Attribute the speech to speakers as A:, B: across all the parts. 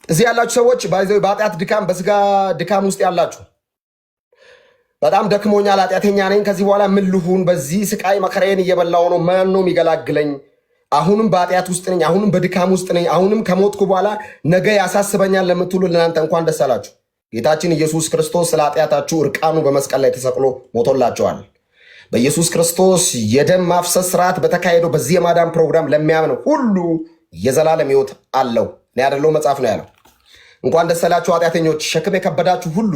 A: እዚህ ያላችሁ ሰዎች ባይዘው በኃጢአት ድካም በስጋ ድካም ውስጥ ያላችሁ በጣም ደክሞኛል፣ ኃጢአተኛ ነኝ፣ ከዚህ በኋላ ምን ልሁን? በዚህ ስቃይ መከራዬን እየበላው ነው፣ ማን ነው የሚገላግለኝ? አሁንም በኃጢአት ውስጥ ነኝ፣ አሁንም በድካም ውስጥ ነኝ፣ አሁንም ከሞትኩ በኋላ ነገ ያሳስበኛል ለምትሉ ለእናንተ እንኳን ደስ አላችሁ። ጌታችን ኢየሱስ ክርስቶስ ስለ ኃጢአታችሁ እርቃኑ በመስቀል ላይ ተሰቅሎ ሞቶላቸዋል። በኢየሱስ ክርስቶስ የደም ማፍሰስ ስርዓት በተካሄደው በዚህ የማዳን ፕሮግራም ለሚያምን ሁሉ የዘላለም ሕይወት አለው ያደለው መጽሐፍ ነው ያለው። እንኳን ደስ አላችሁ ኃጢአተኞች፣ ሸክም የከበዳችሁ ሁሉ፣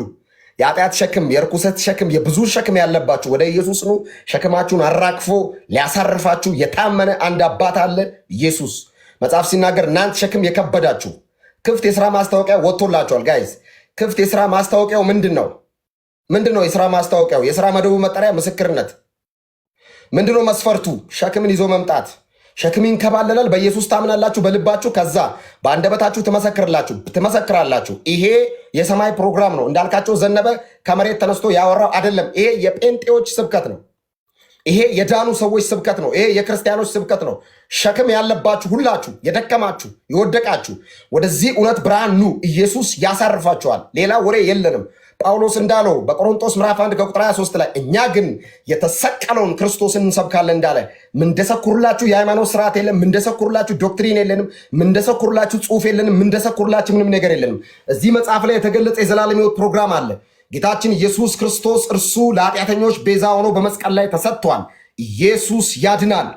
A: የኃጢአት ሸክም፣ የርኩሰት ሸክም፣ የብዙ ሸክም ያለባችሁ ወደ ኢየሱስ ኑ። ሸክማችሁን አራግፎ ሊያሳርፋችሁ የታመነ አንድ አባት አለ ኢየሱስ። መጽሐፍ ሲናገር እናንተ ሸክም የከበዳችሁ ክፍት የሥራ ማስታወቂያ ወጥቶላችኋል። ጋይዝ ክፍት የሥራ ማስታወቂያው ምንድን ነው? ምንድን ነው የሥራ ማስታወቂያው? የሥራ መደቡ መጠሪያ ምስክርነት። ምንድን ነው መስፈርቱ? ሸክምን ይዞ መምጣት። ሸክም ይንከባለላል። በኢየሱስ ታምናላችሁ በልባችሁ፣ ከዛ በአንደበታችሁ ትመሰክራላችሁ። ይሄ የሰማይ ፕሮግራም ነው። እንዳልካቸው ዘነበ ከመሬት ተነስቶ ያወራው አይደለም። ይሄ የጴንጤዎች ስብከት ነው። ይሄ የዳኑ ሰዎች ስብከት ነው። ይሄ የክርስቲያኖች ስብከት ነው። ሸክም ያለባችሁ ሁላችሁ፣ የደከማችሁ የወደቃችሁ ወደዚህ እውነት ብርሃን ኑ። ኢየሱስ ያሳርፋችኋል። ሌላ ወሬ የለንም። ጳውሎስ እንዳለው በቆሮንቶስ ምዕራፍ 1 ከቁጥር 23 ላይ እኛ ግን የተሰቀለውን ክርስቶስን እንሰብካለን እንዳለ ምንደሰኩርላችሁ የሃይማኖት ስርዓት የለም፣ ምንደሰኩርላችሁ ዶክትሪን የለንም፣ ምንደሰኩርላችሁ ጽሑፍ የለንም፣ ምንደሰኩርላችሁ ምንም ነገር የለንም። እዚህ መጽሐፍ ላይ የተገለጸ የዘላለም ሕይወት ፕሮግራም አለ። ጌታችን ኢየሱስ ክርስቶስ እርሱ ለኃጢአተኞች ቤዛ ሆኖ በመስቀል ላይ ተሰጥቷል። ኢየሱስ ያድናል።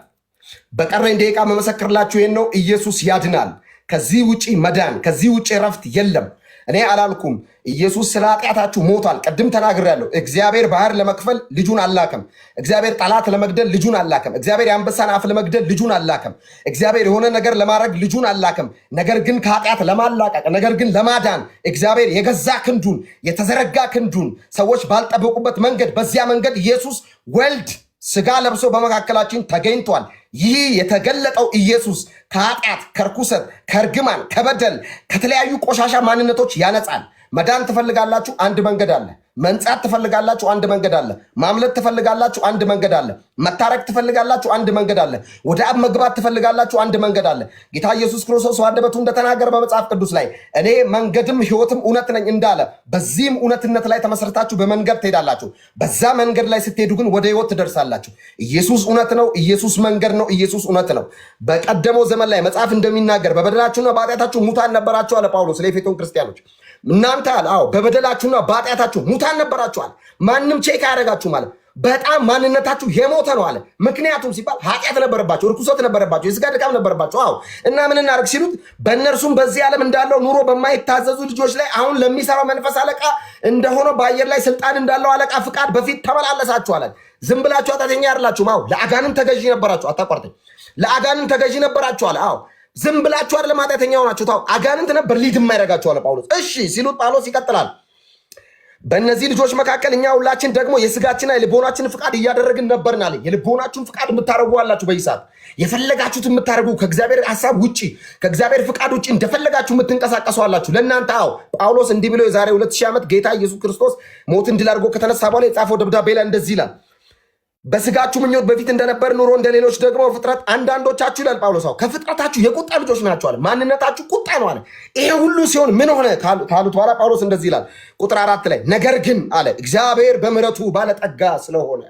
A: በቀረኝ ደቂቃ መመሰክርላችሁ ይህን ነው። ኢየሱስ ያድናል። ከዚህ ውጪ መዳን፣ ከዚህ ውጪ ረፍት የለም። እኔ አላልኩም። ኢየሱስ ስለ ኃጢአታችሁ ሞቷል። ቅድም ተናግሬያለሁ። እግዚአብሔር ባህር ለመክፈል ልጁን አላከም። እግዚአብሔር ጠላት ለመግደል ልጁን አላከም። እግዚአብሔር የአንበሳን አፍ ለመግደል ልጁን አላከም። እግዚአብሔር የሆነ ነገር ለማድረግ ልጁን አላከም። ነገር ግን ከኃጢአት ለማላቀቅ፣ ነገር ግን ለማዳን እግዚአብሔር የገዛ ክንዱን፣ የተዘረጋ ክንዱን ሰዎች ባልጠበቁበት መንገድ፣ በዚያ መንገድ ኢየሱስ ወልድ ስጋ ለብሶ በመካከላችን ተገኝቷል። ይህ የተገለጠው ኢየሱስ ከኃጢአት፣ ከርኩሰት፣ ከእርግማን፣ ከበደል፣ ከተለያዩ ቆሻሻ ማንነቶች ያነጻል። መዳን ትፈልጋላችሁ? አንድ መንገድ አለ። መንጻት ትፈልጋላችሁ? አንድ መንገድ አለ። ማምለጥ ትፈልጋላችሁ? አንድ መንገድ አለ። መታረቅ ትፈልጋላችሁ? አንድ መንገድ አለ። ወደ አብ መግባት ትፈልጋላችሁ? አንድ መንገድ አለ። ጌታ ኢየሱስ ክርስቶስ አንደበቱ እንደተናገረ በመጽሐፍ ቅዱስ ላይ እኔ መንገድም ሕይወትም እውነት ነኝ እንዳለ በዚህም እውነትነት ላይ ተመሰርታችሁ በመንገድ ትሄዳላችሁ። በዛ መንገድ ላይ ስትሄዱ ግን ወደ ሕይወት ትደርሳላችሁ። ኢየሱስ እውነት ነው። ኢየሱስ መንገድ ነው። ኢየሱስ እውነት ነው። በቀደመው ዘመን ላይ መጽሐፍ እንደሚናገር በበደላችሁና በኃጢአታችሁ ሙታን ነበራችሁ አለ ጳውሎስ ለኤፌሶን ክርስቲያኖች። እናንተ አለ በበደላችሁና በኃጢአታችሁ ሙታን ነበራችኋል። ማንም ቼክ አያደርጋችሁ ማለት በጣም ማንነታችሁ የሞተ ነው አለ። ምክንያቱም ሲባል ኃጢአት ነበረባቸው፣ ርኩሰት ነበረባቸው፣ የስጋ ድካም ነበረባቸው። እና ምን እናደርግ ሲሉት በእነርሱም በዚህ ዓለም እንዳለው ኑሮ በማይታዘዙ ልጆች ላይ አሁን ለሚሰራው መንፈስ አለቃ እንደሆነው በአየር ላይ ስልጣን እንዳለው አለቃ ፍቃድ በፊት ተመላለሳችኋል። ዝም ብላችሁ ኃጢአተኛ አይደላችሁም። ለአጋንንት ተገዢ ነበራችሁ። አታቋርጠኝ። ለአጋንንት ተገዢ ነበራችኋል። ዝም ብላችሁ አይደለም ኃጢአተኛ ሆናችሁ። አጋንንት ነበር ሊድ የማይረጋችሁ አለ ጳውሎስ። እሺ ሲሉት ጳውሎስ ይቀጥላል። በእነዚህ ልጆች መካከል እኛ ሁላችን ደግሞ የስጋችንና የልቦናችን ፍቃድ እያደረግን ነበርን አለ። የልቦናችሁን ፍቃድ የምታደርጉ አላችሁ። በይሳት የፈለጋችሁት የምታደርጉ ከእግዚአብሔር ሐሳብ ውጪ ከእግዚአብሔር ፍቃድ ውጪ እንደፈለጋችሁ የምትንቀሳቀሱ አላችሁ። ለእናንተ ጳውሎስ እንዲህ ብሎ የዛሬ 2000 ዓመት ጌታ ኢየሱስ ክርስቶስ ሞትን ድል አድርጎ ከተነሳ በኋላ የጻፈው ደብዳቤ ላይ እንደዚህ ይላል። በስጋችሁ ምኞት በፊት እንደነበር ኑሮ እንደሌሎች ደግሞ ፍጥረት አንዳንዶቻችሁ ይላል ጳውሎስ ከፍጥረታችሁ የቁጣ ልጆች ናቸዋል። ማንነታችሁ ቁጣ ነው አለ። ይሄ ሁሉ ሲሆን ምን ሆነ ካሉት በኋላ ጳውሎስ እንደዚህ ይላል ቁጥር 4 ላይ ነገር ግን አለ እግዚአብሔር በምሕረቱ ባለጠጋ ስለሆነ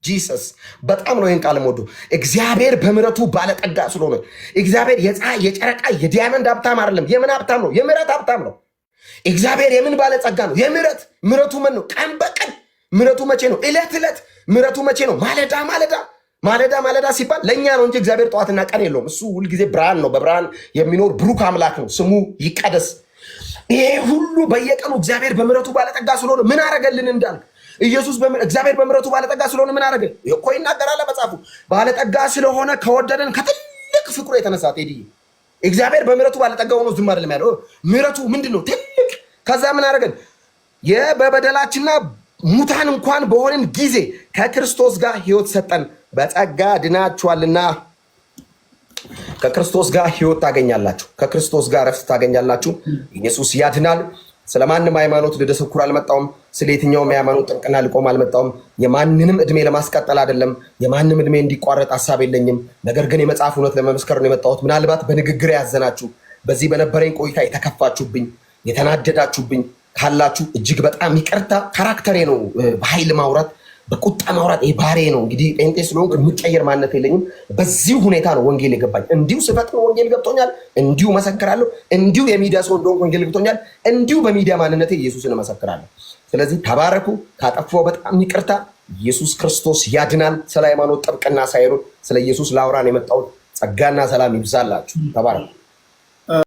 A: ጂሰስ በጣም ነው ይህን ቃል ሞዶ እግዚአብሔር በምሕረቱ ባለጠጋ ስለሆነ እግዚአብሔር የፀሐይ የጨረቃ የዲያመንድ ሀብታም አይደለም። የምን ሀብታም ነው? የምሕረት ሀብታም ነው። እግዚአብሔር የምን ባለጸጋ ነው? የምሕረት። ምሕረቱ ምን ነው? ቀን በቀን ምሕረቱ መቼ ነው? ዕለት ዕለት ምሕረቱ መቼ ነው? ማለዳ ማለዳ ማለዳ ማለዳ ሲባል ለእኛ ነው እንጂ እግዚአብሔር ጠዋትና ቀን የለውም። እሱ ሁልጊዜ ብርሃን ነው። በብርሃን የሚኖር ብሩክ አምላክ ነው። ስሙ ይቀደስ። ይሄ ሁሉ በየቀኑ እግዚአብሔር በምሕረቱ ባለጠጋ ስለሆነ ምን አረገልን እንዳልክ ኢየሱስ እግዚአብሔር በምሕረቱ ባለጠጋ ስለሆነ ምን አረገ እኮ ይናገራል መጽሐፉ። ባለጠጋ ስለሆነ ከወደደን ከትልቅ ፍቅሩ የተነሳ ቴዲ እግዚአብሔር በምሕረቱ ባለጠጋ ሆኖ ዝም አይደለም ያለው። ምሕረቱ ምንድን ነው? ትልቅ። ከዛ ምን አረገን? በበደላችንና ሙታን እንኳን በሆንን ጊዜ ከክርስቶስ ጋር ሕይወት ሰጠን። በጸጋ ድናችኋልና ከክርስቶስ ጋር ሕይወት ታገኛላችሁ። ከክርስቶስ ጋር ረፍት ታገኛላችሁ። ኢየሱስ ያድናል። ስለማንም ሃይማኖት ልደሰኩር አልመጣውም። ስለ የትኛውም የሃይማኖት ጥብቅና ልቆም አልመጣውም። የማንንም እድሜ ለማስቀጠል አይደለም። የማንም እድሜ እንዲቋረጥ ሐሳብ የለኝም። ነገር ግን የመጽሐፍ እውነት ለመመስከር ነው የመጣሁት። ምናልባት በንግግር ያዘናችሁ፣ በዚህ በነበረኝ ቆይታ የተከፋችሁብኝ የተናደዳችሁብኝ ካላችሁ እጅግ በጣም ይቅርታ። ካራክተሬ ነው በኃይል ማውራት በቁጣ ማውራት ባህሬ ነው። እንግዲህ ጴንጤ ስለሆንኩ የምቀየር ማንነት የለኝም። በዚህ ሁኔታ ነው ወንጌል የገባኝ። እንዲሁ ስፈጥን ወንጌል ገብቶኛል፣ እንዲሁ መሰክራለሁ። እንዲሁ የሚዲያ ሰው እንደሆንኩ ወንጌል ገብቶኛል፣ እንዲሁ በሚዲያ ማንነቴ ኢየሱስን መሰክራለሁ። ስለዚህ ተባረኩ። ካጠፋው በጣም ይቅርታ። ኢየሱስ ክርስቶስ ያድናል። ስለ ሃይማኖት ጥብቅና ሳይሆን ስለ ኢየሱስ ላውራን የመጣሁት ጸጋና ሰላም ይብዛላችሁ። ተባረኩ።